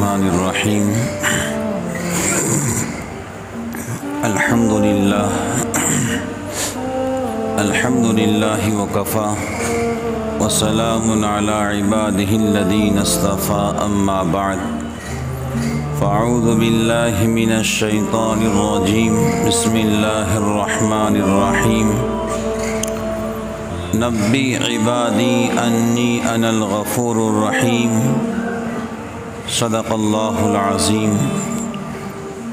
الرحمن الرحیم الحمد للہ وکفا وسلام علی عبادہ الذین اصطفى اما بعد فاعوذ باللہ من الشیطان الرجیم بسم اللہ الرحمن الرحیم نبی عبادی انی انا الغفور الرحیم صدق اللہ العظیم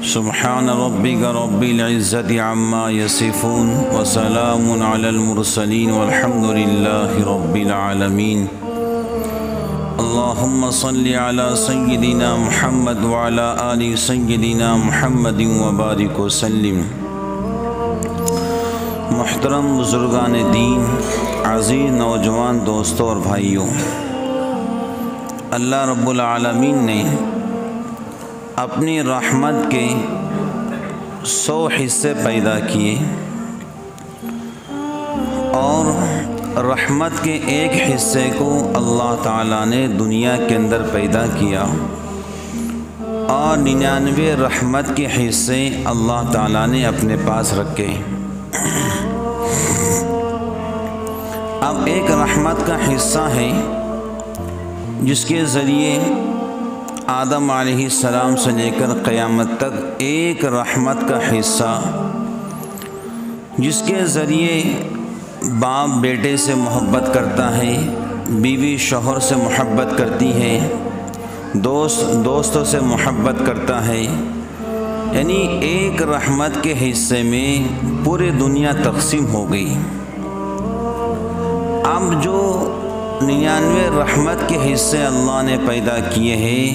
سبحان ربک رب العزت عما یصفون وسلام علی المرسلین والحمد للہ رب العالمین اللہم صلی علی سیدنا محمد وعلی آل سیدنا محمد وبارک وسلم۔ محترم بزرگان دین، عزیز نوجوان دوستوں اور بھائیوں، اللہ رب العالمین نے اپنی رحمت کے 100 حصے پیدا کیے اور رحمت کے ایک حصے کو اللہ تعالیٰ نے دنیا کے اندر پیدا کیا اور 99 رحمت کے حصے اللہ تعالیٰ نے اپنے پاس رکھے۔ اب ایک رحمت کا حصہ ہے جس کے ذریعے آدم علیہ السلام سے لے کر قیامت تک ایک رحمت کا حصہ، جس کے ذریعے باپ بیٹے سے محبت کرتا ہے، بیوی شوہر سے محبت کرتی ہے، دوست دوستوں سے محبت کرتا ہے، یعنی ایک رحمت کے حصے میں پوری دنیا تقسیم ہو گئی۔ اب جو 99 رحمت کے حصے اللہ نے پیدا کیے ہیں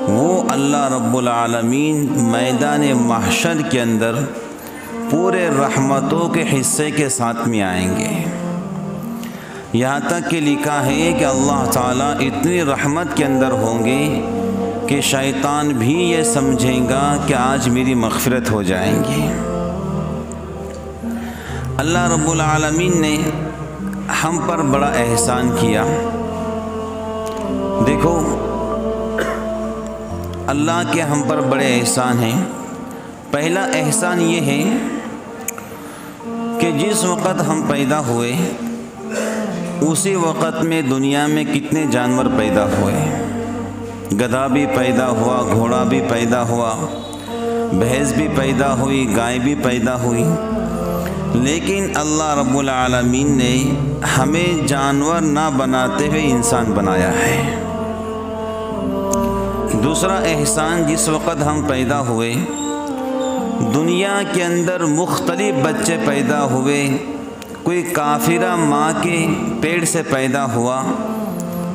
وہ اللہ رب العالمین میدان محشر کے اندر پورے رحمتوں کے حصے کے ساتھ میں آئیں گے۔ یہاں تک کہ لکھا ہے کہ اللہ تعالیٰ اتنی رحمت کے اندر ہوں گے کہ شیطان بھی یہ سمجھیں گا کہ آج میری مغفرت ہو جائیں گی۔ اللہ رب العالمین نے ہم پر بڑا احسان کیا۔ دیکھو، اللہ کے ہم پر بڑے احسان ہیں۔ پہلا احسان یہ ہے کہ جس وقت ہم پیدا ہوئے اسی وقت میں دنیا میں کتنے جانور پیدا ہوئے۔ گدھا بھی پیدا ہوا، گھوڑا بھی پیدا ہوا، بھینس بھی پیدا ہوئی، گائے بھی پیدا ہوئی، لیکن اللہ رب العالمین نے ہمیں جانور نہ بناتے ہوئے انسان بنایا ہے۔ دوسرا احسان، جس وقت ہم پیدا ہوئے دنیا کے اندر مختلف بچے پیدا ہوئے، کوئی کافرہ ماں کے پیٹ سے پیدا ہوا،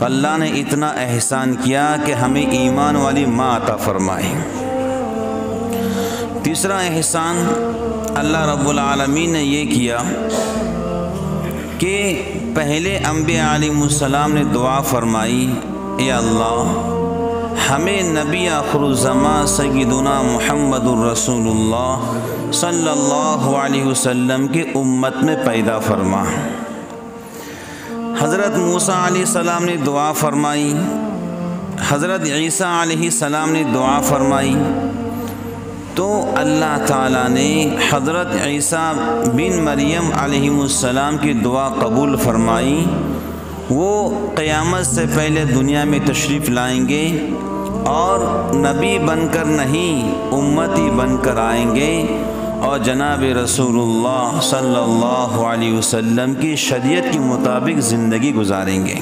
اللہ نے اتنا احسان کیا کہ ہمیں ایمان والی ماں عطا فرمائی۔ تیسرا احسان اللہ رب العالمین نے یہ کیا کہ پہلے انبیاء علیہ السلام نے دعا فرمائی، اے اللہ ہمیں نبی آخر الزمان سیدنا محمد الرسول اللہ صلی اللہ علیہ وسلم کے امت میں پیدا فرما۔ حضرت موسیٰ علیہ السلام نے دعا فرمائی، حضرت عیسیٰ علیہ السلام نے دعا فرمائی، تو اللہ تعالیٰ نے حضرت عیسیٰ بن مریم علیہ السلام کی دعا قبول فرمائی۔ وہ قیامت سے پہلے دنیا میں تشریف لائیں گے اور نبی بن کر نہیں امتی بن کر آئیں گے اور جناب رسول اللہ صلی اللہ علیہ وسلم کی شریعت کے مطابق زندگی گزاریں گے۔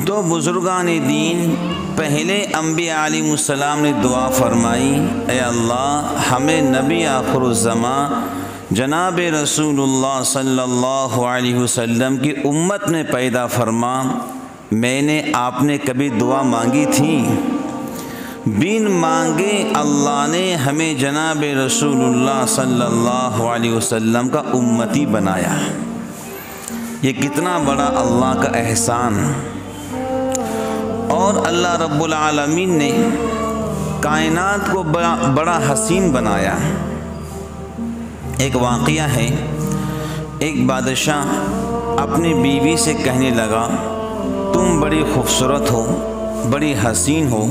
تو بزرگان دین، پہلے انبیاء علیہ السلام نے دعا فرمائی، اے اللہ ہمیں نبی آخر الزمان جناب رسول اللہ صلی اللہ علیہ وسلم کی امت میں پیدا فرما۔ میں نے آپ نے کبھی دعا مانگی تھی؟ بن مانگے اللہ نے ہمیں جناب رسول اللہ صلی اللہ علیہ وسلم کا امتی بنایا۔ یہ کتنا بڑا اللہ کا احسان۔ اور اللہ رب العالمین نے کائنات کو بڑا حسین بنایا۔ ایک واقعہ ہے، ایک بادشاہ اپنی بیوی سے کہنے لگا، تم بڑی خوبصورت ہو، بڑی حسین ہو،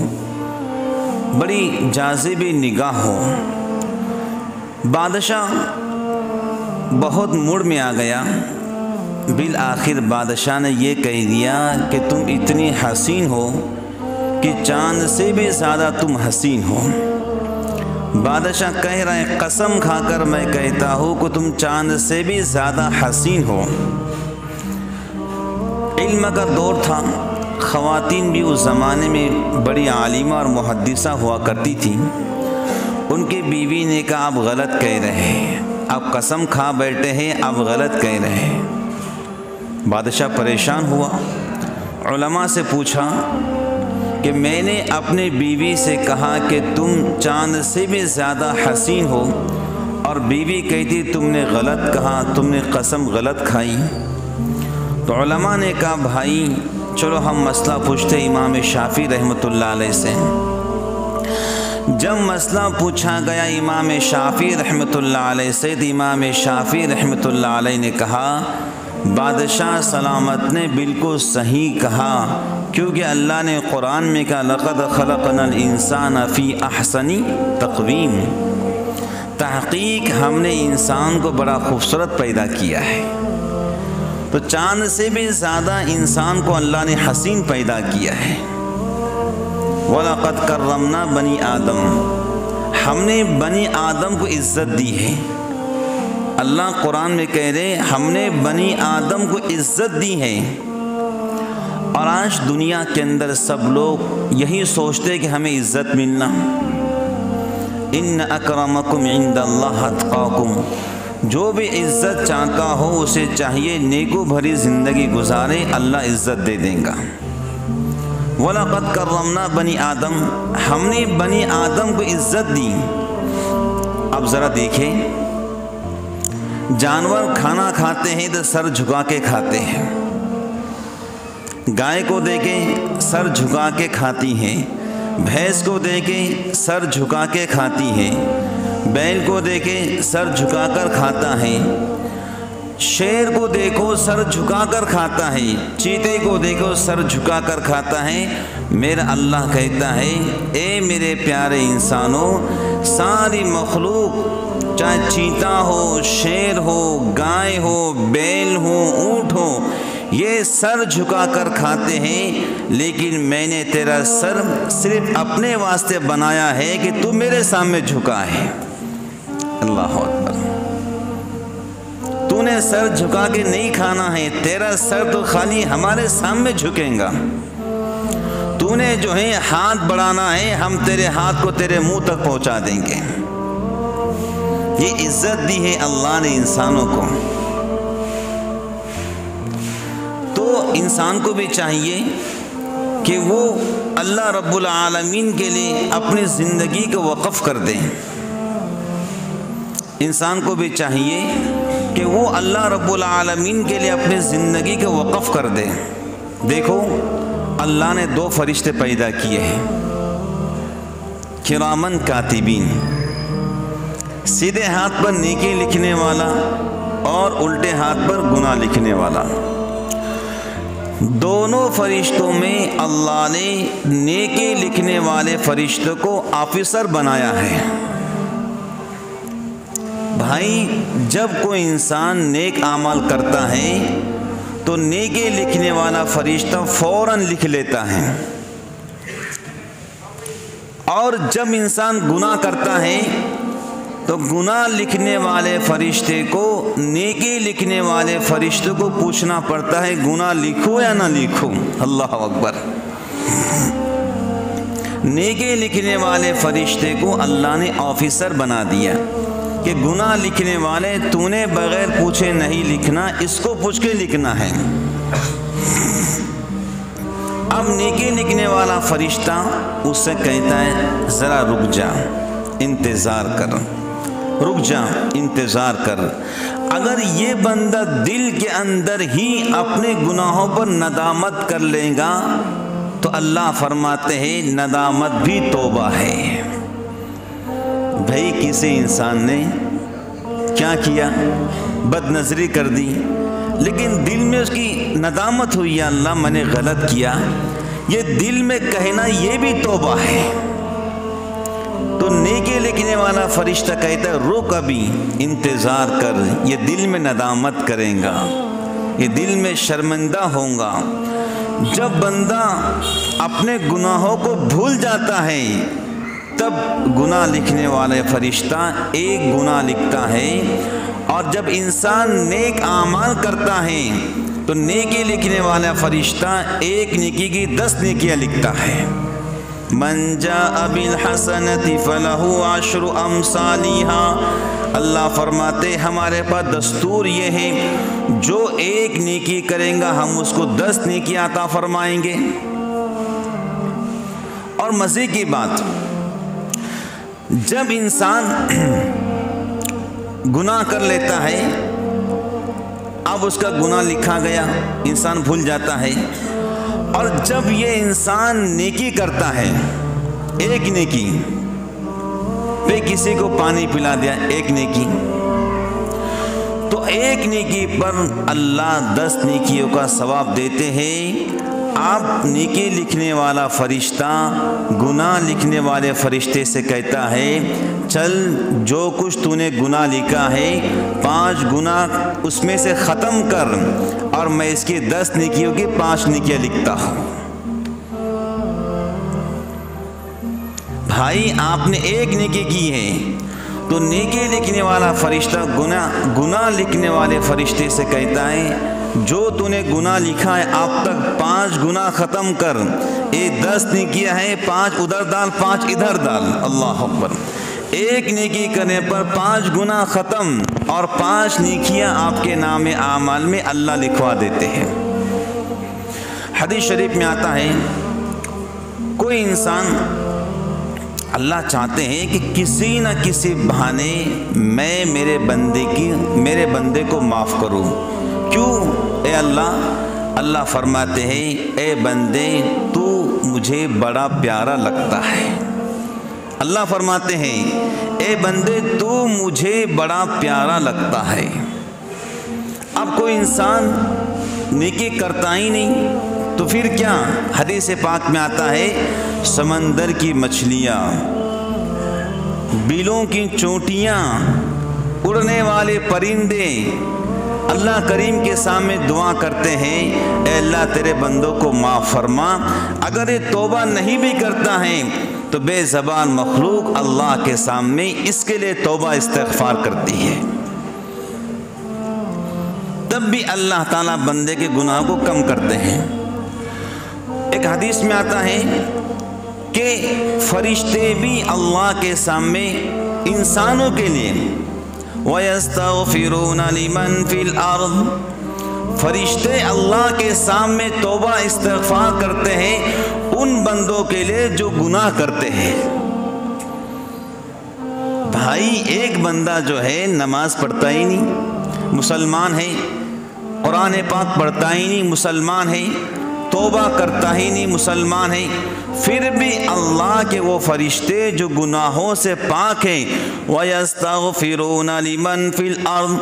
بڑی جاذب نگاہ ہو۔ بادشاہ بہت موڈ میں آ گیا۔ بالآخر بادشاہ نے یہ کہہ دیا کہ تم اتنی حسین ہو کہ چاند سے بھی زیادہ تم حسین ہو۔ بادشاہ کہہ رہے ہیں قسم کھا کر میں کہتا ہوں کہ تم چاند سے بھی زیادہ حسین ہو۔ علم کا دور تھا، خواتین بھی اس زمانے میں بڑی عالمہ اور محدثہ ہوا کرتی تھیں۔ ان کی بیوی نے کہا آپ غلط کہہ رہے ہیں، آپ قسم کھا بیٹھے ہیں، آپ غلط کہہ رہے ہیں۔ بادشاہ پریشان ہوا، علماء سے پوچھا کہ میں نے اپنے بیوی سے کہا کہ تم چاند سے بھی زیادہ حسین ہو، اور بیوی کہتی تم نے غلط کہا، تم نے قسم غلط کھائی۔ تو علماء نے کہا بھائی چلو ہم مسئلہ پوچھتے امام شافعی رحمۃ اللہ علیہ سے۔ جب مسئلہ پوچھا گیا امام شافعی رحمۃ اللہ علیہ سے، تو امام شافعی رحمۃ اللہ علیہ نے کہا بادشاہ سلامت نے بالکل صحیح کہا، کیونکہ اللہ نے قرآن میں کہا لقد خلقنا الانسان فی احسن تقویم، تحقیق ہم نے انسان کو بڑا خوبصورت پیدا کیا ہے۔ تو چاند سے بھی زیادہ انسان کو اللہ نے حسین پیدا کیا ہے۔ وَلَقَدْ كَرَّمْنَا بَنِي آدم، ہم نے بنی آدم کو عزت دی ہے۔ اللہ قرآن میں کہہ رہے ہم نے بنی آدم کو عزت دی ہے، اور آج دنیا کے اندر سب لوگ یہی سوچتے کہ ہمیں عزت ملنا۔ ان اکرمکم عند اللہ اتقاکم، جو بھی عزت چاہتا ہو اسے چاہیے نیکو بھری زندگی گزارے، اللہ عزت دے دیں گا۔ وَلَقَدْ كَرَّمْنَا بَنِي آدم، ہم نے بنی آدم کو عزت دی۔ اب ذرا دیکھیں، جانور کھانا کھاتے ہیں تو سر جھکا کے کھاتے ہیں، گائے کو دیکھیں سر جھکا کے کھاتی ہیں، بھینس کو دیکھیں سر جھکا کے کھاتی ہیں، بیل کو دیکھیں سر جھکا کر کھاتا ہے، شیر کو دیکھو سر جھکا کر کھاتا ہے، چیتے کو دیکھو سر جھکا کر کھاتا ہے۔ میرا اللہ کہتا ہے اے میرے پیارے انسانوں، ساری مخلوق چاہے چیتا ہو، شیر ہو، گائے ہو، بیل ہو، اونٹ ہو، یہ سر جھکا کر کھاتے ہیں، لیکن میں نے تیرا سر صرف اپنے واسطے بنایا ہے کہ تو میرے سامنے جھکا ہے۔ اللہ اکبر، تو نے سر جھکا کے نہیں کھانا ہے، تیرا سر تو خالی ہمارے سامنے جھکیں گا۔ تو نے جو ہے ہاتھ بڑھانا ہے، ہم تیرے ہاتھ کو تیرے منہ تک پہنچا دیں گے۔ یہ عزت دی ہے اللہ نے انسانوں کو۔ تو انسان کو بھی چاہیے کہ وہ اللہ رب العالمین کے لیے اپنی زندگی کو وقف کر دیں۔ انسان کو بھی چاہیے کہ وہ اللہ رب العالمین کے لیے اپنی زندگی کو وقف کر دے۔ دیکھو اللہ نے دو فرشتے پیدا کیے ہیں، کرامن کاتبین، سیدھے ہاتھ پر نیکی لکھنے والا اور الٹے ہاتھ پر گناہ لکھنے والا۔ دونوں فرشتوں میں اللہ نے نیکی لکھنے والے فرشتوں کو آفیسر بنایا ہے۔ بھائی جب کوئی انسان نیک اعمال کرتا ہے تو نیکی لکھنے والا فرشتہ فوراً لکھ لیتا ہے، اور جب انسان گناہ کرتا ہے تو گناہ لکھنے والے فرشتے کو نیکی لکھنے والے فرشتے کو پوچھنا پڑتا ہے گناہ لکھوں یا نہ لکھوں۔ اللہ اکبر، نیکی لکھنے والے فرشتے کو اللہ نے آفیسر بنا دیا کہ گناہ لکھنے والے تو نے بغیر پوچھے نہیں لکھنا، اس کو پوچھ کے لکھنا ہے۔ اب نیکی لکھنے والا فرشتہ اس سے کہتا ہے ذرا رک جا، انتظار کر، رک جا انتظار کر۔ اگر یہ بندہ دل کے اندر ہی اپنے گناہوں پر ندامت کر لے گا تو اللہ فرماتے ہیں ندامت بھی توبہ ہے۔ بھائی کسی انسان نے کیا کیا، بد نظری کر دی، لیکن دل میں اس کی ندامت ہوئی، یا اللہ میں نے غلط کیا، یہ دل میں کہنا یہ بھی توبہ ہے۔ تو نیکی لکھنے والا فرشتہ کہتا ہے رک ابھی، انتظار کر، یہ دل میں ندامت کرے گا، یہ دل میں شرمندہ ہوگا۔ جب بندہ اپنے گناہوں کو بھول جاتا ہے تب گناہ لکھنے والے فرشتہ ایک گناہ لکھتا ہے، اور جب انسان نیک اعمال کرتا ہے تو نیکی لکھنے والا فرشتہ ایک نیکی کی 10 نیکیاں لکھتا ہے۔ من جاء بالحسنۃ فلہ عشر امثالھا، اللہ فرماتے ہمارے پاس دستور یہ ہے جو ایک نیکی کریں گا ہم اس کو 10 نیکیاں عطا فرمائیں گے۔ اور مزے کی بات، جب انسان گناہ کر لیتا ہے، اب اس کا گناہ لکھا گیا، انسان بھول جاتا ہے، اور جب یہ انسان نیکی کرتا ہے، ایک نیکی پہ کسی کو پانی پلا دیا، ایک نیکی، تو ایک نیکی پر اللہ 10 نیکیوں کا ثواب دیتے ہیں۔ آپ نیکی لکھنے والا فرشتہ گناہ لکھنے والے فرشتے سے کہتا ہے چل جو کچھ تو نے گناہ لکھا ہے 5 گناہ اس میں سے ختم کر، اور میں اس کی 10 نیکیوں کی 5 نیکیاں لکھتا ہوں۔ بھائی آپ نے ایک نیکی کی ہے تو نیکی لکھنے والا فرشتہ گناہ لکھنے والے فرشتے سے کہتا ہے جو تو نے گناہ لکھا ہے اب تک 5 گناہ ختم کر، یہ 10 نیکیاں ہیں، 5 ادھر ڈال 5 ادھر ڈال، اللہ اکبر۔ ایک نیکی کرنے پر 5 گناہ ختم، اور 5 نیکیاں آپ کے نام اعمال میں اللہ لکھوا دیتے ہیں۔ حدیث شریف میں آتا ہے کوئی انسان، اللہ چاہتے ہیں کہ کسی نہ کسی بہانے میں میرے بندے کو معاف کروں۔ کیوں اے اللہ فرماتے ہیں اے بندے تو مجھے بڑا پیارا لگتا ہے۔ اللہ فرماتے ہیں اے بندے تو مجھے بڑا پیارا لگتا ہے۔ اب کوئی انسان نیکی کرتا ہی نہیں تو پھر کیا؟ حدیث پاک میں آتا ہے سمندر کی مچھلیاں، بیلوں کی چونٹیاں، اڑنے والے پرندے اللہ کریم کے سامنے دعا کرتے ہیں اے اللہ تیرے بندوں کو معاف فرما۔ اگر یہ توبہ نہیں بھی کرتا ہے تو بے زبان مخلوق اللہ کے سامنے اس کے لیے توبہ استغفار کرتی ہے، تب بھی اللہ تعالیٰ بندے کے گناہ کو کم کرتے ہیں۔ ایک حدیث میں آتا ہے کہ فرشتے بھی اللہ کے سامنے انسانوں کے لیے وَيَسْتَغْفِرُونَ لِمَنْ فِي الْأَرْضِ، فرشتے اللہ کے سامنے توبہ استغفار کرتے ہیں ان بندوں کے لیے جو گناہ کرتے ہیں۔ بھائی ایک بندہ جو ہے نماز پڑھتا ہی نہیں، مسلمان ہے، قرآن پاک پڑھتا ہی نہیں، مسلمان ہے، توبہ کرتا ہی نہیں، مسلمان ہے، پھر بھی اللہ کے وہ فرشتے جو گناہوں سے پاک ہیں وَيَسْتَغْفِرُونَ لِمَنْ فِي الْأَرْضِ،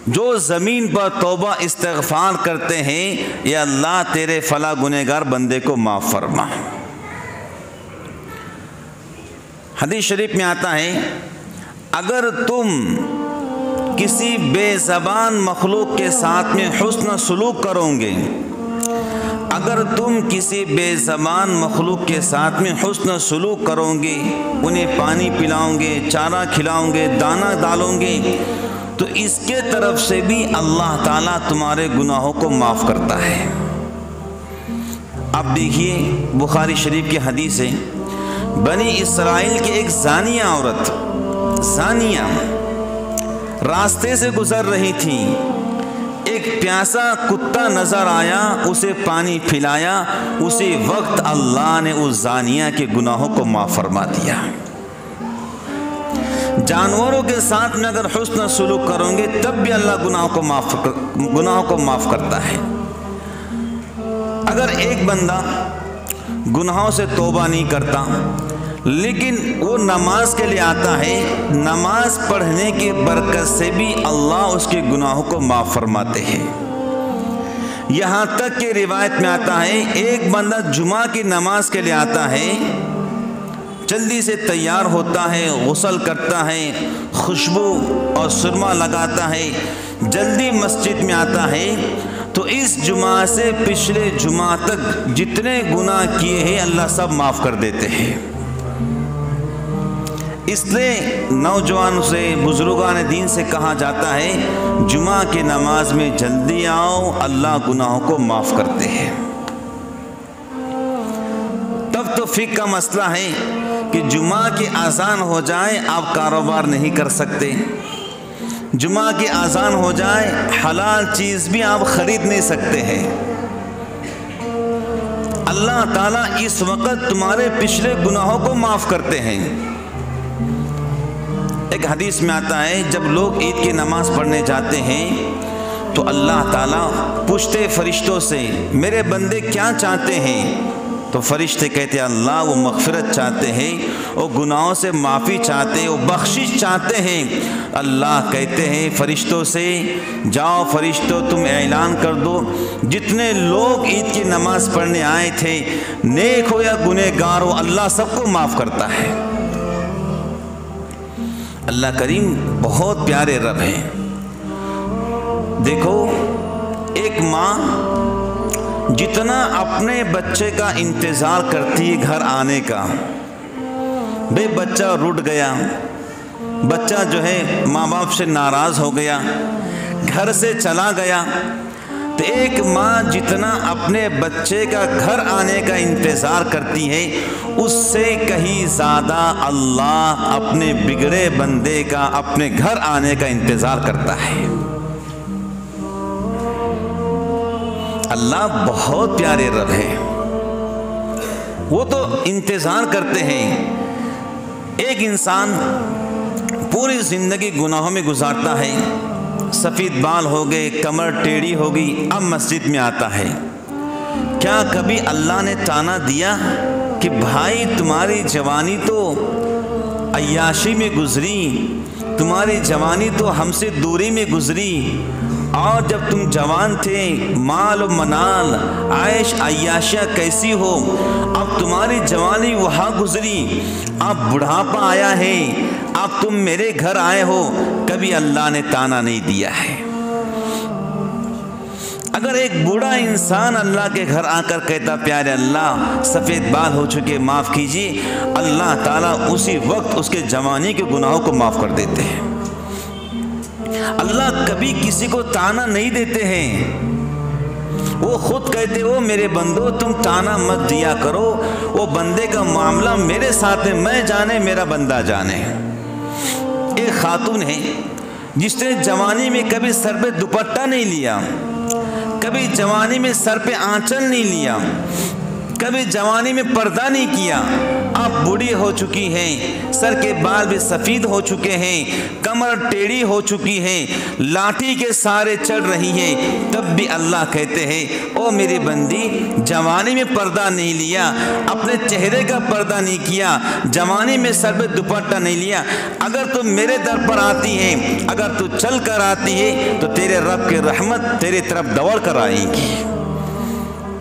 جو زمین پر توبہ استغفار کرتے ہیں یا اللہ تیرے فلاں گنہگار بندے کو معاف فرما۔ حدیث شریف میں آتا ہے اگر تم کسی بے زبان مخلوق کے ساتھ میں حسن سلوک کرو گے، اگر تم کسی بے زبان مخلوق کے ساتھ میں حسن سلوک کرو گے، انہیں پانی پلاؤ گے، چارہ کھلاؤ گے، دانہ ڈالو گے، تو اس کے طرف سے بھی اللہ تعالیٰ تمہارے گناہوں کو معاف کرتا ہے۔ اب دیکھیے بخاری شریف کی حدیث ہے، بنی اسرائیل کی ایک زانیہ عورت، زانیہ راستے سے گزر رہی تھی، ایک پیاسا کتا نظر آیا، اسے پانی پلایا، اسی وقت اللہ نے اس زانیہ کے گناہوں کو معاف فرما دیا۔ جانوروں کے ساتھ میں اگر حسن سلوک کرو گے تب بھی اللہ گناہوں کو معاف کرتا ہے۔ اگر ایک بندہ گناہوں سے توبہ نہیں کرتا لیکن وہ نماز کے لیے آتا ہے، نماز پڑھنے کی برکت سے بھی اللہ اس کے گناہوں کو معاف فرماتے ہیں۔ یہاں تک کہ روایت میں آتا ہے ایک بندہ جمعہ کی نماز کے لیے آتا ہے، جلدی سے تیار ہوتا ہے، غسل کرتا ہے، خوشبو اور سرما لگاتا ہے، جلدی مسجد میں آتا ہے، تو اس جمعہ سے پچھلے جمعہ تک جتنے گناہ کیے ہیں اللہ سب معاف کر دیتے ہیں۔ اس لیے نوجوان سے، بزرگان دین سے کہا جاتا ہے جمعہ کی نماز میں جلدی آؤ، اللہ گناہوں کو معاف کرتے ہیں۔ تب تو فقہ کا مسئلہ ہے کہ جمعہ کی اذان ہو جائے آپ کاروبار نہیں کر سکتے، جمعہ کی اذان ہو جائے حلال چیز بھی آپ خرید نہیں سکتے ہیں۔ اللہ تعالیٰ اس وقت تمہارے پچھلے گناہوں کو معاف کرتے ہیں۔ ایک حدیث میں آتا ہے جب لوگ عید کی نماز پڑھنے جاتے ہیں تو اللہ تعالیٰ پوچھتے فرشتوں سے میرے بندے کیا چاہتے ہیں؟ تو فرشتے کہتے ہیں اللہ وہ مغفرت چاہتے ہیں، وہ گناہوں سے معافی چاہتے ہیں، وہ بخشش چاہتے ہیں۔ اللہ کہتے ہیں فرشتوں سے جاؤ فرشتوں تم اعلان کر دو جتنے لوگ عید کی نماز پڑھنے آئے تھے، نیک ہو یا گنہگار ہو، اللہ سب کو معاف کرتا ہے۔ اللہ کریم بہت پیارے رب ہیں۔ دیکھو ایک ماں جتنا اپنے بچے کا انتظار کرتی ہے گھر آنے کا، بے بچہ رٹ گیا، بچہ جو ہے ماں باپ سے ناراض ہو گیا، گھر سے چلا گیا، تو ایک ماں جتنا اپنے بچے کا گھر آنے کا انتظار کرتی ہے اس سے کہیں زیادہ اللہ اپنے بگڑے بندے کا اپنے گھر آنے کا انتظار کرتا ہے۔ اللہ بہت پیارے رب ہے، وہ تو انتظار کرتے ہیں۔ ایک انسان پوری زندگی گناہوں میں گزارتا ہے، سفید بال ہو گئے، کمر ٹیڑھی ہو گئی، اب مسجد میں آتا ہے، کیا کبھی اللہ نے طعنہ دیا کہ بھائی تمہاری جوانی تو عیاشی میں گزری، تمہاری جوانی تو ہم سے دوری میں گزری، اور جب تم جوان تھے مال و منال عیش عیاشیاں کیسی ہو، اب تمہاری جوانی وہاں گزری، اب بڑھاپا آیا ہے، اب تم میرے گھر آئے ہو، کبھی اللہ نے طعنہ نہیں دیا ہے۔ اگر ایک بوڑھا انسان اللہ کے گھر آ کر کہتا پیارے اللہ سفید بال ہو چکے معاف کیجیے، اللہ تعالیٰ اسی وقت اس کے جوانی کے گناہوں کو معاف کر دیتے ہیں۔ اللہ کبھی کسی کو طعنہ نہیں دیتے ہیں، وہ خود کہتے ہو میرے بندو تم طعنہ مت دیا کرو، وہ بندے کا معاملہ میرے ساتھ ہے، میں جانے میرا بندہ جانے۔ ایک خاتون ہے جس نے جوانی میں کبھی سر پہ دوپٹہ نہیں لیا، کبھی جوانی میں سر پہ آنچل نہیں لیا، کبھی جوانی میں پردہ نہیں کیا، اب بوڑھی ہو چکی ہیں، سر کے بال بھی سفید ہو چکے ہیں، کمر ٹیڑھی ہو چکی ہے، لاٹھی کے سارے چڑھ رہی ہیں، تب بھی اللہ کہتے ہیں او میری بندی جوانی میں پردہ نہیں لیا، اپنے چہرے کا پردہ نہیں کیا، جوانی میں سر پہ دوپٹہ نہیں لیا، اگر تم میرے در پر آتی ہے، اگر تو چل کر آتی ہے تو تیرے رب کی رحمت تیرے طرف دوڑ کر آئے گی،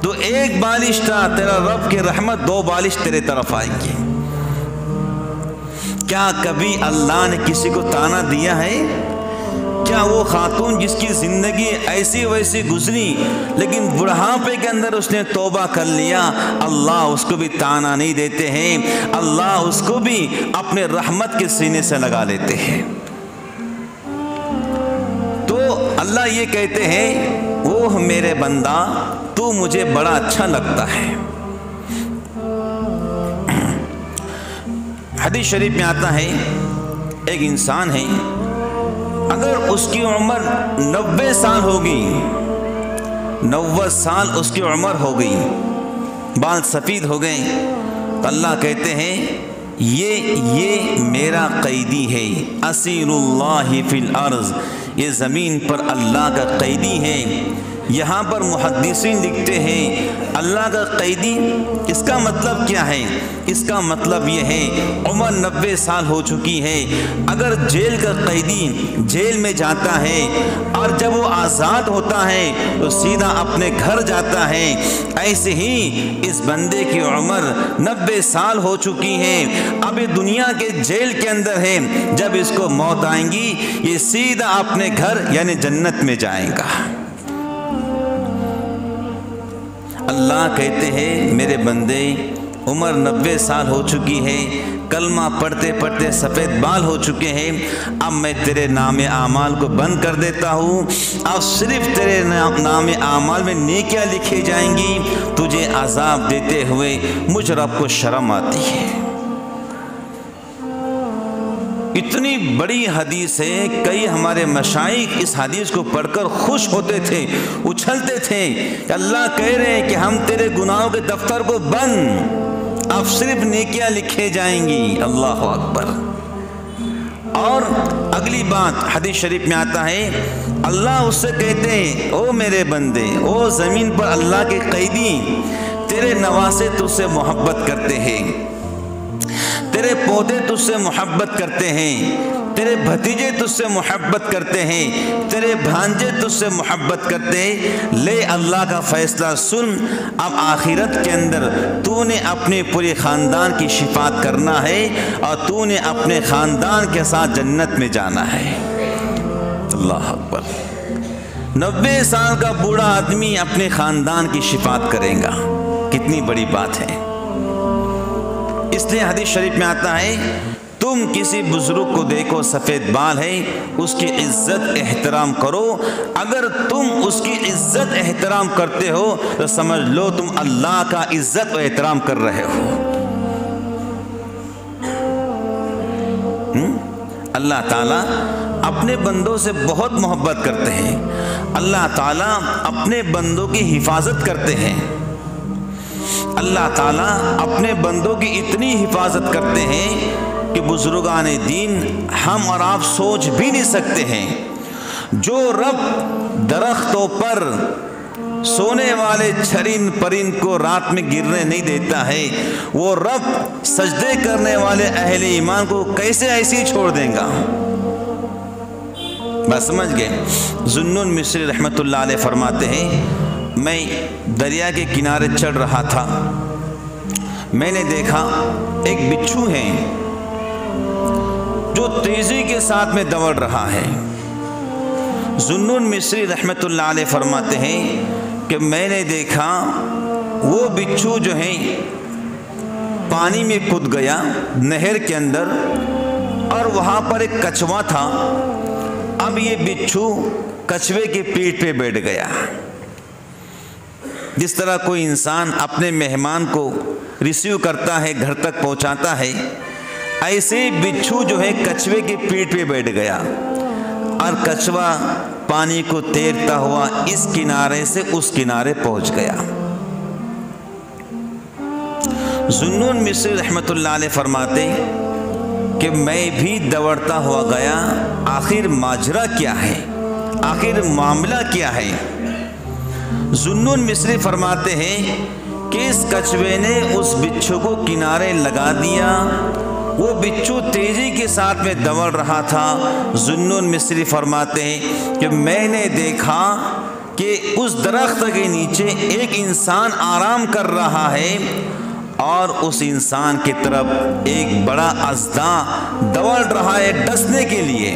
تو ایک بالش تھا تیرا رب کی رحمت دو بالش تیرے طرف آئے گی۔ کیا کبھی اللہ نے کسی کو طعنہ دیا ہے؟ کیا وہ خاتون جس کی زندگی ایسی ویسی گزری لیکن بڑھاپے کے اندر اس نے توبہ کر لیا، اللہ اس کو بھی طعنہ نہیں دیتے ہیں، اللہ اس کو بھی اپنے رحمت کے سینے سے لگا لیتے ہیں۔ تو اللہ یہ کہتے ہیں اوہ میرے بندہ تو مجھے بڑا اچھا لگتا ہے۔ حدیث شریف میں آتا ہے ایک انسان ہے اگر اس کی عمر 90 سال ہوگی، 90 سال اس کی عمر ہو گئی، بال سفید ہو گئے، تو اللہ کہتے ہیں یہ میرا قیدی ہے، اسیر اللہ فی الارض، یہ زمین پر اللہ کا قیدی ہے، یہاں پر محدثین لکھتے ہیں اللہ کا قیدی، اس کا مطلب کیا ہے؟ اس کا مطلب یہ ہے عمر 90 سال ہو چکی ہے، اگر جیل کا قیدی جیل میں جاتا ہے اور جب وہ آزاد ہوتا ہے تو سیدھا اپنے گھر جاتا ہے، ایسے ہی اس بندے کی عمر 90 سال ہو چکی ہے، اب یہ دنیا کے جیل کے اندر ہے، جب اس کو موت آئیں گی یہ سیدھا اپنے گھر یعنی جنت میں جائے گا۔ اللہ کہتے ہیں میرے بندے عمر 90 سال ہو چکی ہے، کلمہ پڑھتے پڑھتے سفید بال ہو چکے ہیں، اب میں تیرے نام اعمال کو بند کر دیتا ہوں، اب صرف تیرے نام اعمال میں نیکیاں لکھی جائیں گی، تجھے عذاب دیتے ہوئے مجھ رب کو شرم آتی ہے۔ اتنی بڑی حدیث ہے، کئی ہمارے مشائخ اس حدیث کو پڑھ کر خوش ہوتے تھے، اچھلتے تھے کہ اللہ کہہ رہے ہیں کہ ہم تیرے گناہوں کے دفتر کو بند، اب صرف نیکیاں لکھے جائیں گی۔ اللہ اکبر۔ اور اگلی بات حدیث شریف میں آتا ہے اللہ اس سے کہتے ہیں او میرے بندے، او زمین پر اللہ کے قیدی، تیرے نواسے تجھ سے محبت کرتے ہیں، تیرے پودے تجھ سے محبت کرتے ہیں، تیرے بھتیجے تجھ سے محبت کرتے ہیں، تیرے بھانجے تجھ سے محبت کرتے ہیں، لے اللہ کا فیصلہ سن، اب آخرت کے اندر تو نے اپنے پورے خاندان کی شفاعت کرنا ہے اور تو نے اپنے خاندان کے ساتھ جنت میں جانا ہے۔ اللہ اکبر۔ 90 سال کا بوڑھا آدمی اپنے خاندان کی شفاعت کرے گا، کتنی بڑی بات ہے۔ اس لیے حدیث شریف میں آتا ہے تم کسی بزرگ کو دیکھو سفید بال ہے، اس کی عزت احترام کرو، اگر تم اس کی عزت احترام کرتے ہو تو سمجھ لو تم اللہ کا عزت و احترام کر رہے ہو۔ اللہ تعالیٰ اپنے بندوں سے بہت محبت کرتے ہیں، اللہ تعالیٰ اپنے بندوں کی حفاظت کرتے ہیں، اللہ تعالیٰ اپنے بندوں کی اتنی حفاظت کرتے ہیں کہ بزرگان دین ہم اور آپ سوچ بھی نہیں سکتے ہیں۔ جو رب درختوں پر سونے والے چھرین پرند کو رات میں گرنے نہیں دیتا ہے، وہ رب سجدے کرنے والے اہل ایمان کو کیسے ایسی چھوڑ دیں گا؟ بس سمجھ گئے۔ ذوالنون مصری رحمۃ اللہ علیہ فرماتے ہیں میں دریا کے کنارے چڑھ رہا تھا، میں نے دیکھا ایک بچھو ہے جو تیزی کے ساتھ میں دوڑ رہا ہے۔ ذوالنون مصری رحمۃ اللہ علیہ فرماتے ہیں کہ میں نے دیکھا وہ بچھو جو ہے پانی میں کود گیا نہر کے اندر، اور وہاں پر ایک کچھوا تھا، اب یہ بچھو کچھوے کی پیٹھ پہ بیٹھ گیا۔ جس طرح کوئی انسان اپنے مہمان کو ریسیو کرتا ہے، گھر تک پہنچاتا ہے، ایسے بچھو جو ہے کچھوے کی پیٹھ پہ بیٹھ گیا، اور کچھوا پانی کو تیرتا ہوا اس کنارے سے اس کنارے پہنچ گیا۔ ذوالنون مصری رحمۃ اللہ علیہ فرماتے کہ میں بھی دوڑتا ہوا گیا، آخر ماجرا کیا ہے، آخر معاملہ کیا ہے؟ ذوالنون مصری فرماتے ہیں کہ اس کچھوے نے اس بچھو کو کنارے لگا دیا، وہ بچھو تیزی کے ساتھ میں دوڑ رہا تھا۔ ذوالنون مصری فرماتے ہیں کہ میں نے دیکھا کہ اس درخت کے نیچے ایک انسان آرام کر رہا ہے، اور اس انسان کی طرف ایک بڑا اژدہا دوڑ رہا ہے ڈسنے کے لیے۔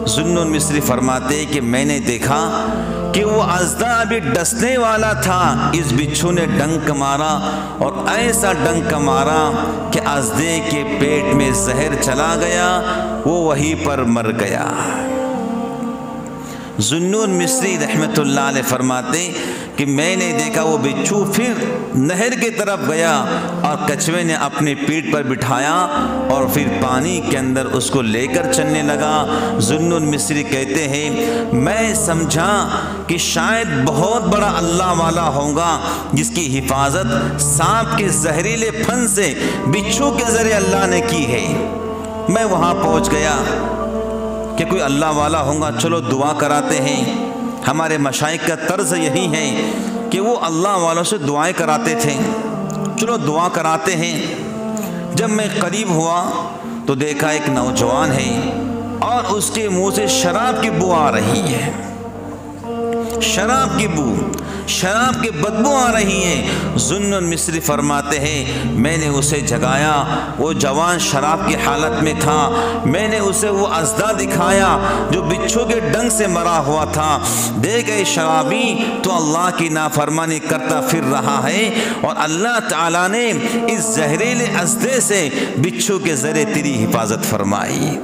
ذوالنون مصری فرماتے ہیں کہ میں نے دیکھا کہ وہ اژدہا ابھی ڈسنے والا تھا، اس بچھو نے ڈنک مارا، اور ایسا ڈنک مارا کہ اژدہے کے پیٹ میں زہر چلا گیا، وہ وہیں پر مر گیا۔ ذوالنون مصری رحمۃ اللہ علیہ فرماتے کہ میں نے دیکھا وہ بچھو پھر نہر کی طرف گیا، اور کچھوے نے اپنی پیٹھ پر بٹھایا اور پھر پانی کے اندر اس کو لے کر چلنے لگا۔ ذوالنون مصری کہتے ہیں میں سمجھا کہ شاید بہت بڑا اللہ والا ہوگا جس کی حفاظت سانپ کے زہریلے پھن سے بچھو کے ذریعے اللہ نے کی ہے۔ میں وہاں پہنچ گیا کہ کوئی اللہ والا ہوگا، چلو دعا کراتے ہیں۔ ہمارے مشائخ کا طرز یہی ہے کہ وہ اللہ والوں سے دعائیں کراتے تھے۔ چلو دعا کراتے ہیں۔ جب میں قریب ہوا تو دیکھا ایک نوجوان ہے اور اس کے منہ سے شراب کی بو آ رہی ہے، شراب کی بو، شراب کی بدبو آ رہی ہے۔ ذو مصری فرماتے ہیں میں نے اسے جگایا، وہ جوان شراب کی حالت میں تھا، میں نے اسے وہ اژدھا دکھایا جو بچھو کے ڈنگ سے مرا ہوا تھا۔ دیکھ اے شرابی، تو اللہ کی نافرمانی کرتا پھر رہا ہے اور اللہ تعالیٰ نے اس زہریلے اژدھے سے بچھو کے ذریعے تیری حفاظت فرمائی۔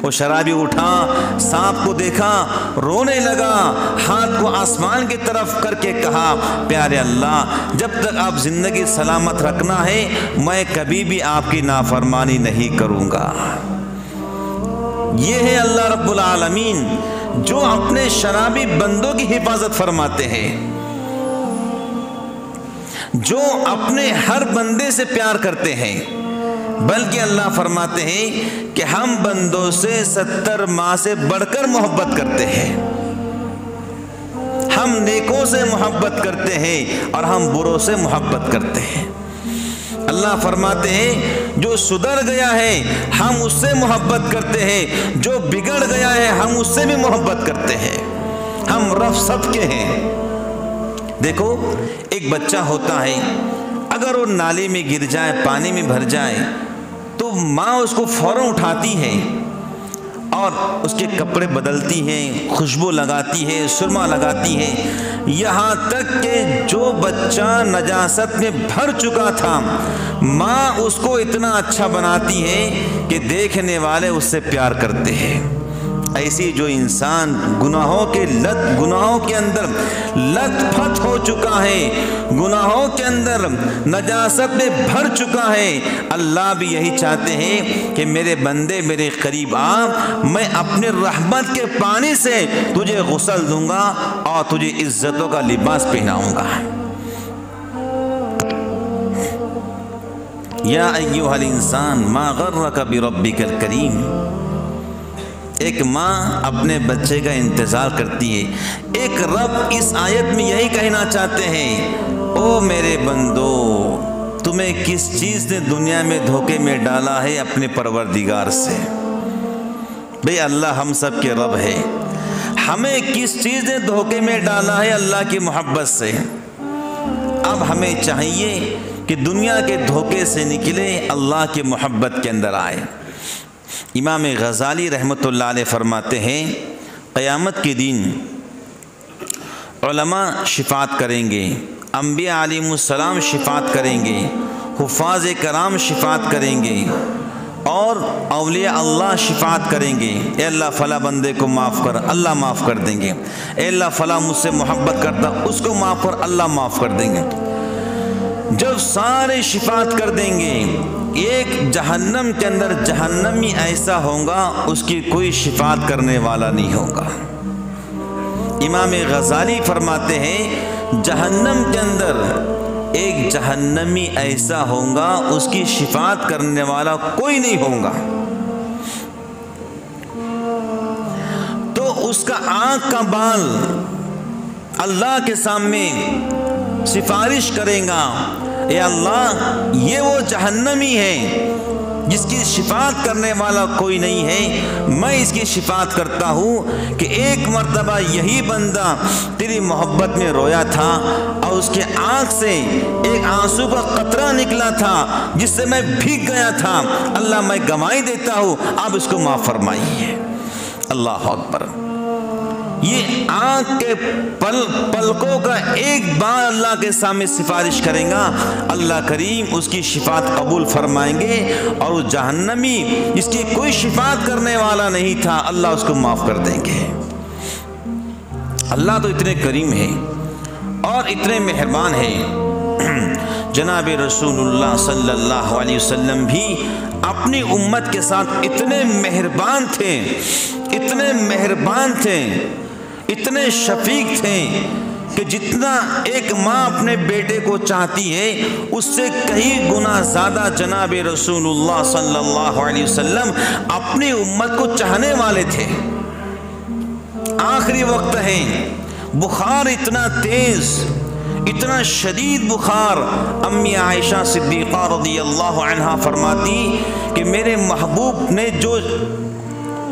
وہ شرابی اٹھا، سانپ کو دیکھا، رونے لگا، ہاتھ کو آسمان کی طرف کر کے کہا پیارے اللہ، جب تک آپ زندگی سلامت رکھنا ہے میں کبھی بھی آپ کی نافرمانی نہیں کروں گا۔ یہ ہے اللہ رب العالمین جو اپنے شرابی بندوں کی حفاظت فرماتے ہیں، جو اپنے ہر بندے سے پیار کرتے ہیں، بلکہ اللہ فرماتے ہیں کہ ہم بندوں سے 70 ماہ سے بڑھ کر محبت کرتے ہیں، ہم نیکوں سے محبت کرتے ہیں اور ہم بروں سے محبت کرتے ہیں۔ اللہ فرماتے ہیں جو سدھر گیا ہے ہم اس سے محبت کرتے ہیں، جو بگڑ گیا ہے ہم اس سے بھی محبت کرتے ہیں، ہم رف سب کے ہیں۔ دیکھو ایک بچہ ہوتا ہے، اگر وہ نالی میں گر جائے، پانی میں بھر جائے تو ماں اس کو فوراً اٹھاتی ہے اور اس کے کپڑے بدلتی ہے، خوشبو لگاتی ہے، سرما لگاتی ہے، یہاں تک کہ جو بچہ نجاست میں بھر چکا تھا ماں اس کو اتنا اچھا بناتی ہے کہ دیکھنے والے اس سے پیار کرتے ہیں۔ ایسی جو انسان گناہوں کے اندر لت پت ہو چکا ہے، گناہوں کے اندر نجاست میں بھر چکا ہے، اللہ بھی یہی چاہتے ہیں کہ میرے بندے میرے قریب آ، میں اپنے رحمت کے پانی سے تجھے غسل دوں گا اور تجھے عزتوں کا لباس پہناؤں گا۔ یا ایھا الانسان ما غرک بربک الکریم۔ ایک ماں اپنے بچے کا انتظار کرتی ہے، ایک رب اس آیت میں یہی کہنا چاہتے ہیں، او میرے بندو تمہیں کس چیز نے دنیا میں دھوکے میں ڈالا ہے اپنے پروردگار سے؟ بھئی اللہ ہم سب کے رب ہے، ہمیں کس چیز نے دھوکے میں ڈالا ہے؟ اللہ کی محبت سے۔ اب ہمیں چاہیے کہ دنیا کے دھوکے سے نکلے، اللہ کی محبت کے اندر آئے۔ امام غزالی رحمۃ اللہ علیہ فرماتے ہیں قیامت کے دن علماء شفاعت کریں گے، انبیاء علیہ السلام شفاعت کریں گے، حفاظ کرام شفاعت کریں گے اور اولیاء اللہ شفاعت کریں گے، اے اللہ فلاں بندے کو معاف کر، اللہ معاف کر دیں گے، اے اللہ فلاں مجھ سے محبت کرتا اس کو معاف کر، اللہ معاف کر دیں گے۔ جب سارے شفاعت کر دیں گے، ایک جہنم کے اندر جہنمی ایسا ہوگا اس کی کوئی شفاعت کرنے والا نہیں ہوگا۔ امام غزالی فرماتے ہیں جہنم کے اندر ایک جہنمی ایسا ہوگا اس کی شفاعت کرنے والا کوئی نہیں ہوگا، تو اس کا آنکھ کا بال اللہ کے سامنے سفارش کرے گا، اے اللہ یہ وہ جہنمی ہے جس کی شفاعت کرنے والا کوئی نہیں ہے، میں اس کی شفاعت کرتا ہوں کہ ایک مرتبہ یہی بندہ تیری محبت میں رویا تھا اور اس کے آنکھ سے ایک آنسو کا قطرہ نکلا تھا جس سے میں بھیگ گیا تھا، اللہ میں گواہی دیتا ہوں آپ اس کو معاف فرمائیے۔ اللہ اکبر۔ یہ آنکھ کے پلکوں کا ایک بار اللہ کے سامنے سفارش کریں گا، اللہ کریم اس کی شفاعت قبول فرمائیں گے اور وہ جہنمی جس کی کوئی شفاعت کرنے والا نہیں تھا اللہ اس کو معاف کر دیں گے۔ اللہ تو اتنے کریم ہے اور اتنے مہربان ہے۔ جناب رسول اللہ صلی اللہ علیہ وسلم بھی اپنی امت کے ساتھ اتنے مہربان تھے، اتنے مہربان تھے، اتنے شفیق تھے کہ جتنا ایک ماں اپنے بیٹے کو چاہتی ہے اس سے کئی گنا زیادہ جناب رسول اللہ صلی اللہ علیہ وسلم اپنی امت کو چاہنے والے تھے۔ آخری وقت ہے، بخار اتنا تیز، اتنا شدید بخار، امی عائشہ صدیقہ رضی اللہ عنہا فرماتی کہ میرے محبوب نے جو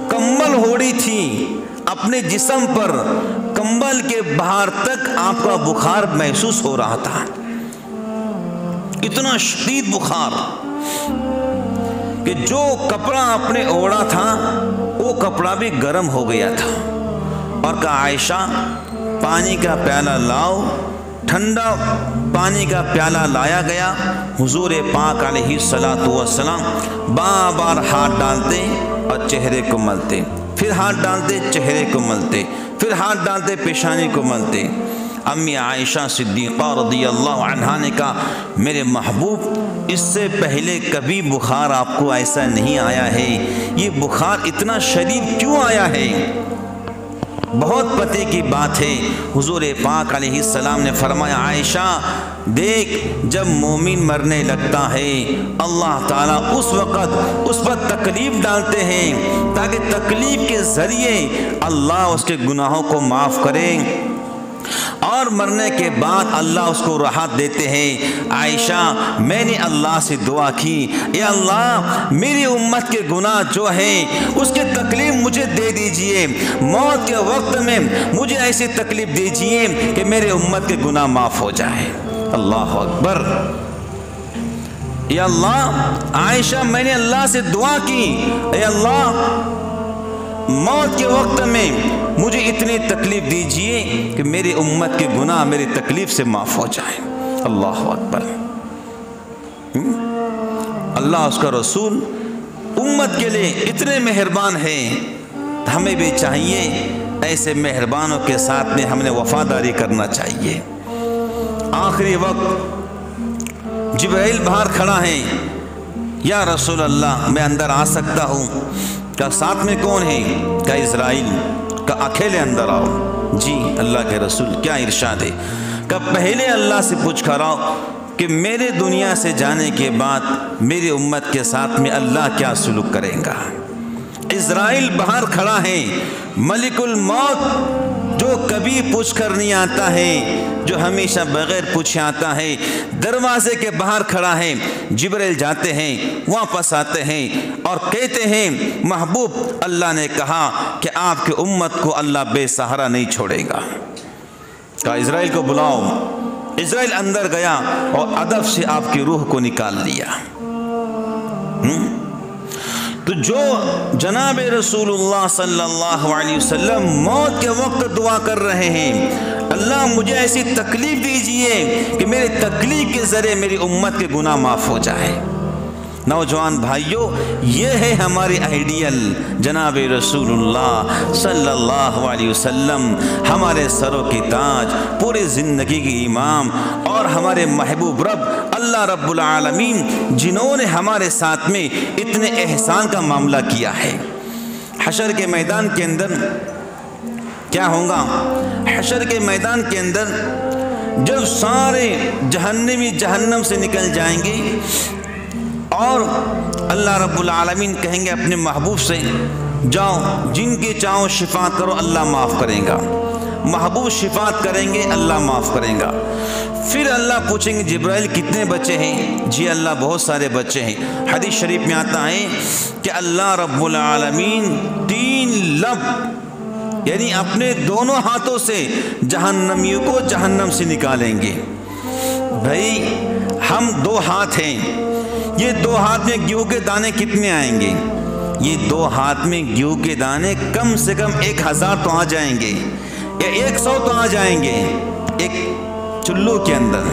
کمبل اوڑھی تھی اپنے جسم پر، کمبل کے باہر تک آپ کا بخار محسوس ہو رہا تھا، اتنا شدید بخار کہ جو کپڑا آپ نے اوڑھا تھا وہ کپڑا بھی گرم ہو گیا تھا۔ اور کہا عائشہ پانی کا پیالہ لاؤ، ٹھنڈا پانی کا پیالہ لایا گیا، حضور پاک علیہ الصلاۃ والسلام بار بار ہاتھ ڈالتے اور چہرے کو ملتے، پھر ہاتھ ڈالتے چہرے کو ملتے، پھر ہاتھ ڈالتے پیشانی کو ملتے۔ امی عائشہ صدیقہ رضی اللہ عنہا نے کہا میرے محبوب اس سے پہلے کبھی بخار آپ کو ایسا نہیں آیا ہے، یہ بخار اتنا شدید کیوں آیا ہے؟ بہت پتے کی بات ہے، حضور پاک علیہ السلام نے فرمایا عائشہ دیکھ جب مومن مرنے لگتا ہے اللہ تعالیٰ اس وقت اس پر تکلیف ڈالتے ہیں تاکہ تکلیف کے ذریعے اللہ اس کے گناہوں کو معاف کرے، اور مرنے کے بعد اللہ اس کو راحت دیتے ہیں۔ عائشہ میں نے اللہ سے دعا کی اے اللہ میری امت کے گناہ جو ہیں اس کے تکلیف مجھے دے دیجئے، موت کے وقت میں مجھے ایسی تکلیف دیجئے کہ میرے امت کے گناہ معاف ہو جائے۔ اللہ اکبر۔ یا اللہ عائشہ میں نے اللہ سے دعا کی اے اللہ موت کے وقت میں مجھے اتنی تکلیف دیجئے کہ میری امت کے گناہ میری تکلیف سے معاف ہو جائیں۔ اللہ اکبر۔ اللہ اس کا رسول امت کے لیے اتنے مہربان ہیں، ہمیں بھی چاہیے ایسے مہربانوں کے ساتھ میں ہم نے وفاداری کرنا چاہیے۔ آخری وقت جبرائیل باہر کھڑا ہے، یا رسول اللہ میں اندر آ سکتا ہوں؟ کہا ساتھ میں کون ہے؟ کہا اسرائیل۔ کہا اکیلے اندر آؤ۔ جی اللہ کے رسول کیا ارشاد ہے؟ کہا پہلے اللہ سے پوچھ کر آؤ کہ میرے دنیا سے جانے کے بعد میری امت کے ساتھ میں اللہ کیا سلوک کرے گا۔ اسرائیل باہر کھڑا ہے، ملک الموت جو کبھی پوچھ کر نہیں آتا ہے، جو ہمیشہ بغیر پوچھے آتا ہے، دروازے کے باہر کھڑا ہے۔ جبرائیل جاتے ہیں، واپس آتے ہیں اور کہتے ہیں محبوب اللہ نے کہا کہ آپ کی امت کو اللہ بے سہارا نہیں چھوڑے گا۔ کہا اسرائیل کو بلاؤ۔ اسرائیل اندر گیا اور ادب سے آپ کی روح کو نکال لیا۔ تو جو جناب رسول اللہ صلی اللہ علیہ وسلم موت کے وقت دعا کر رہے ہیں اللہ مجھے ایسی تکلیف دیجئے کہ میرے تکلیف کے ذریعے میری امت کے گناہ معاف ہو جائے۔ نوجوان بھائیوں یہ ہے ہماری آئیڈیل جناب رسول اللہ صلی اللہ علیہ وسلم، ہمارے سروں کی تاج، پوری زندگی کی امام اور ہمارے محبوب رب اللہ رب العالمین جنہوں نے ہمارے ساتھ میں اتنے احسان کا معاملہ کیا ہے۔ حشر کے میدان کے اندر کیا ہوگا؟ حشر کے میدان کے اندر جب سارے جہنمی جہنم سے نکل جائیں گے اور اللہ رب العالمین کہیں گے اپنے محبوب سے جاؤ جن کے چاہو شفاعت کرو اللہ معاف کرے گا، محبوب شفاعت کریں گے اللہ معاف کرے گا۔ پھر اللہ پوچھیں گے جبرائیل کتنے بچے ہیں؟ جی اللہ بہت سارے بچے ہیں۔ حدیث شریف میں آتا ہے کہ اللہ رب العالمین 3 لب یعنی اپنے دونوں ہاتھوں سے جہنمیوں کو جہنم سے نکالیں گے۔ بھائی ہم 2 ہاتھ ہیں، یہ 2 ہاتھ میں گیہوں کے دانے کتنے آئیں گے؟ یہ 2 ہاتھ میں گیہوں کے دانے کم سے کم 1000 تو آ جائیں گے یا 100 تو آ جائیں گے ایک چلو کے اندر۔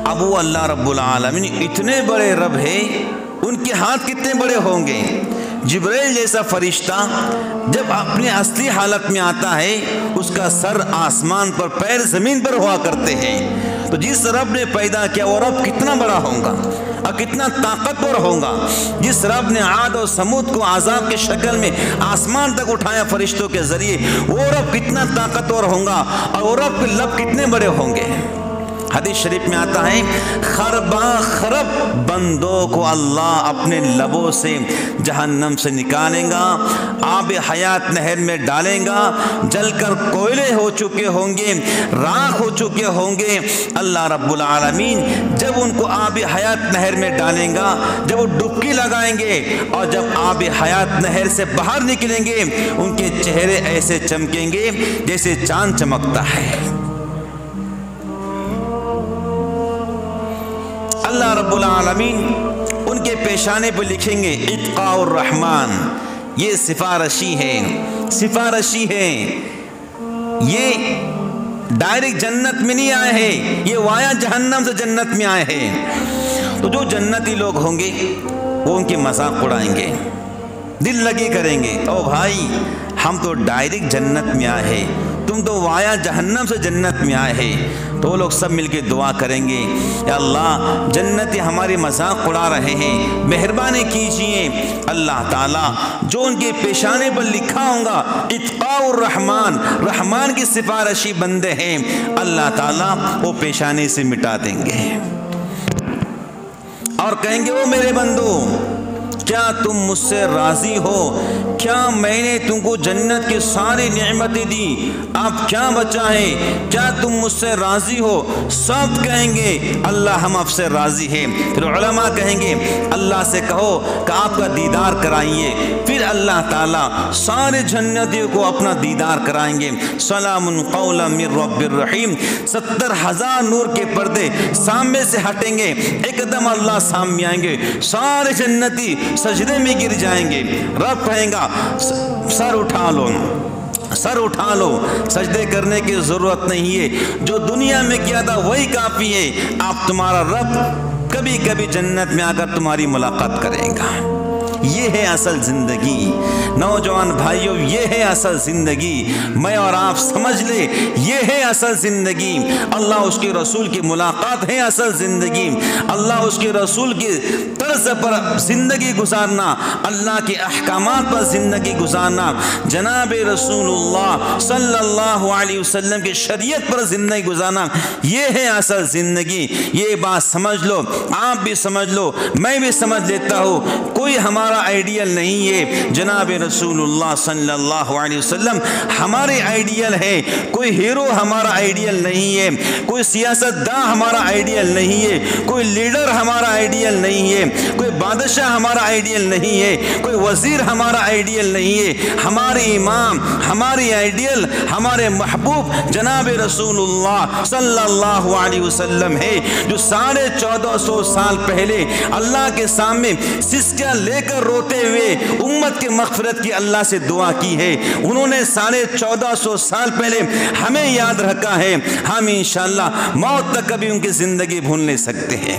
اب وہ اللہ رب العالمین اتنے بڑے رب ہے، ان کے ہاتھ کتنے بڑے ہوں گے؟ جبرائیل جیسا فرشتہ جب اپنے اصلی حالت میں آتا ہے اس کا سر آسمان پر، پیر زمین پر ہوا کرتے ہیں۔ تو جس رب نے پیدا کیا وہ رب کتنا بڑا ہوگا اور کتنا طاقتور ہوگا؟ جس رب نے عاد اور سمود کو عذاب کے شکل میں آسمان تک اٹھایا فرشتوں کے ذریعے، وہ رب کتنا طاقتور ہوگا اور وہ رب کے لب کتنے بڑے ہوں گے؟ حدیث شریف میں آتا ہے خربا خرب بندوں کو اللہ اپنے لبوں سے جہنم سے نکالیں گا، آب حیات نہر میں ڈالیں گا، جل کر کوئلے ہو چکے ہوں گے، راکھ ہو چکے ہوں گے۔ اللہ رب العالمین جب ان کو آب حیات نہر میں ڈالیں گا، جب وہ ڈبکی لگائیں گے اور جب آب حیات نہر سے باہر نکلیں گے، ان کے چہرے ایسے چمکیں گے جیسے چاند چمکتا ہے۔ اللہ رب العالمین ان کے پیشانے پہ لکھیں گے اتقاء الرحمن، یہ سفارشی ہے، سفارشی ہے، یہ ڈائریکٹ جنت میں نہیں آئے ہیں، یہ وایا جہنم سے جنت میں آئے ہیں۔ تو جو جنتی لوگ ہوں گے وہ ان کی مذاق اڑائیں گے، دل لگی کریں گے، او بھائی ہم تو ڈائریکٹ جنت میں آئے ہیں، تم تو وایا جہنم سے جنت میں آئے ہیں۔ تو وہ لوگ سب مل کے دعا کریں گے، یا اللہ جنتی ہماری مذاق اڑا رہے ہیں، مہربانی کیجئے۔ اللہ تعالیٰ جو ان کے پیشانے پر لکھا ہوگا اتقاء الرحمن، رحمان کی سفارشی بندے ہیں، اللہ تعالیٰ وہ پیشانے سے مٹا دیں گے اور کہیں گے او میرے بندو، کیا تم مجھ سے راضی ہو؟ کیا میں نے تم کو جنت کی ساری نعمتیں دی، آپ کیا بچا ہے؟ کیا تم مجھ سے راضی ہو؟ سب کہیں گے اللہ ہم آپ سے راضی ہیں۔ پھر علماء کہیں گے اللہ سے کہو کہ آپ کا دیدار کرائیے، پھر اللہ تعالیٰ سارے جنتیوں کو اپنا دیدار کرائیں گے۔ سلام قولا من رب الرحیم، 70,000 نور کے پردے سامنے سے ہٹیں گے، ایک دم اللہ سامنے آئیں گے، سارے جنتی سجدے میں گر جائیں گے۔ رب کہیں گا سر اٹھا لو، سر اٹھا لو، سجدے کرنے کی ضرورت نہیں ہے، جو دنیا میں کیا تھا وہی کافی ہے، آپ تمہارا رب کبھی کبھی جنت میں آ کر تمہاری ملاقات کرے گا۔ یہ ہے اصل زندگی نوجوان بھائیوں، یہ ہے اصل زندگی، میں اور آپ سمجھ لے یہ ہے اصل زندگی۔ اللہ اس کے رسول کی ملاقات ہے اصل زندگی، اللہ اس کے رسول کی طرز پر زندگی گزارنا، اللہ کے احکامات پر زندگی گزارنا، جناب رسول اللہ صلی اللہ علیہ وسلم کی شریعت پر زندگی گزارنا، یہ ہے اصل زندگی۔ یہ بات سمجھ لو، آپ بھی سمجھ لو، میں بھی سمجھ لیتا ہوں، کوئی ہمارا آئیڈیل نہیں ہے، جناب رسول اللہ صلی اللہ علیہ وسلم ہمارے آئیڈیل ہے، کوئی ہیرو ہمارا آئیڈیل نہیں ہے، کوئی سیاست داں ہمارا آئیڈیل نہیں ہے، کوئی لیڈر ہمارا آئیڈیل نہیں ہے، کوئی بادشاہ ہمارا آئیڈیل نہیں ہے، کوئی وزیر ہمارا آئیڈیل نہیں ہے، ہمارے امام، ہماری آئیڈیل، ہمارے محبوب جناب رسول اللہ صلی اللہ علیہ وسلم ہے، جو 1450 سال پہلے اللہ کے سامنے سسکیاں لے کر روتے ہوئے امت کی مغفرت کی اللہ سے دعا کی ہے۔ انہوں نے 1450 سال پہلے ہمیں یاد رکھا ہے، ہم انشاءاللہ موت تک کبھی ان کی زندگی بھول نہیں سکتے ہیں۔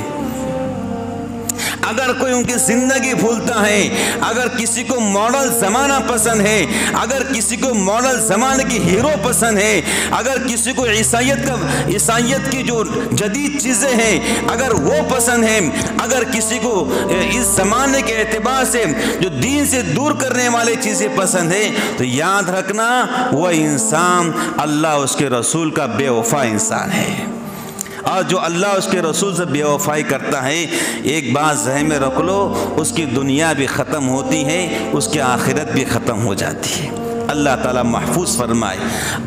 اگر کوئی ان کی زندگی بھولتا ہے، اگر کسی کو ماڈل زمانہ پسند ہے، اگر کسی کو ماڈل زمانے کی ہیرو پسند ہے، اگر کسی کو عیسائیت کی جو جدید چیزیں ہیں اگر وہ پسند ہیں، اگر کسی کو اس زمانے کے اعتبار سے جو دین سے دور کرنے والی چیزیں پسند ہیں، تو یاد رکھنا وہ انسان اللہ اس کے رسول کا بے وفا انسان ہے، اور جو اللہ اس کے رسول سے بے وفائی کرتا ہے، ایک بات ذہن میں رکھ لو، اس کی دنیا بھی ختم ہوتی ہے، اس کی آخرت بھی ختم ہو جاتی ہے۔ اللہ تعالیٰ محفوظ فرمائے۔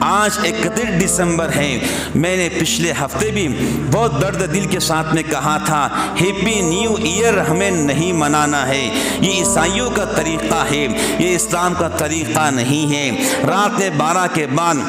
آج 31 دسمبر ہے، میں نے پچھلے ہفتے بھی بہت درد دل کے ساتھ میں کہا تھا، ہیپی نیو ایئر ہمیں نہیں منانا ہے، یہ عیسائیوں کا طریقہ ہے، یہ اسلام کا طریقہ نہیں ہے۔ رات میں 12 کے بعد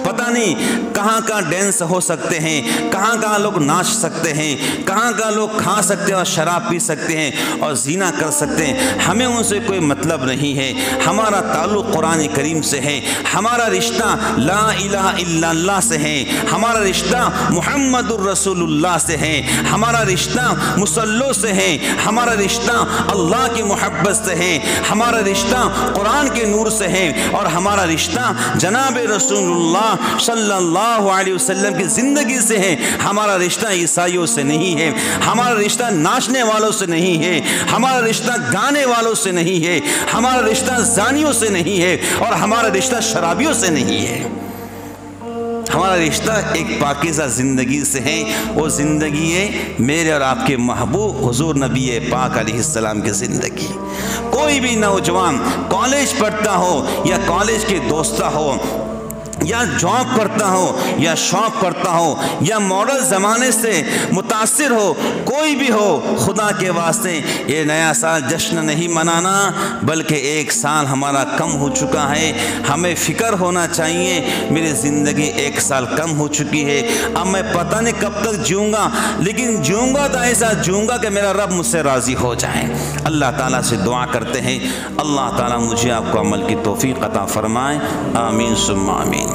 پتہ نہیں کہاں کہاں ڈینس ہو سکتے ہیں، کہاں کہاں لوگ ناچ سکتے ہیں، کہاں کہاں لوگ کھا سکتے ہیں اور شراب پی سکتے ہیں اور زنا کر سکتے ہیں، ہمیں ان سے کوئی مطلب نہیں ہے۔ ہمارا تعلق قرآن کریم سے ہے، ہمارا رشتہ لا الہ الا اللہ سے ہے، ہمارا رشتہ محمد الرسول اللہ سے ہے، ہمارا رشتہ مصلوں سے ہے، ہمارا رشتہ اللہ کی محبت سے ہے، ہمارا رشتہ قرآن کے نور سے ہے، اور ہمارا رشتہ جناب رسول اللہ صلی اللہ علیہ وسلم کی زندگی سے ہے۔ ہمارا رشتہ عیسائیوں سے نہیں ہے، ہمارا رشتہ ناچنے والوں سے نہیں ہے، ہمارا رشتہ گانے والوں سے نہیں ہے، ہمارا رشتہ زانیوں سے نہیں ہے، اور ہمارا رشتہ شرابیوں سے نہیں ہے۔ ہمارا رشتہ ایک پاکیزہ زندگی سے ہے، وہ زندگی ہے میرے اور آپ کے محبوب حضور نبی پاک علیہ السلام کی زندگی۔ کوئی بھی نوجوان کالج پڑھتا ہو یا کالج کے دوستہ ہو یا جاب کرتا ہو یا شاپ کرتا ہو یا ماڈل زمانے سے متاثر ہو، کوئی بھی ہو، خدا کے واسطے یہ نیا سال جشن نہیں منانا، بلکہ ایک سال ہمارا کم ہو چکا ہے۔ ہمیں فکر ہونا چاہیے میری زندگی ایک سال کم ہو چکی ہے، اب میں پتہ نہیں کب تک جیوں گا، لیکن جیوں گا تو ایسا جیوں گا کہ میرا رب مجھ سے راضی ہو جائے۔ اللہ تعالیٰ سے دعا کرتے ہیں اللہ تعالیٰ مجھے آپ کو عمل کی توفیق عطا فرمائے، آمین ثم آمین۔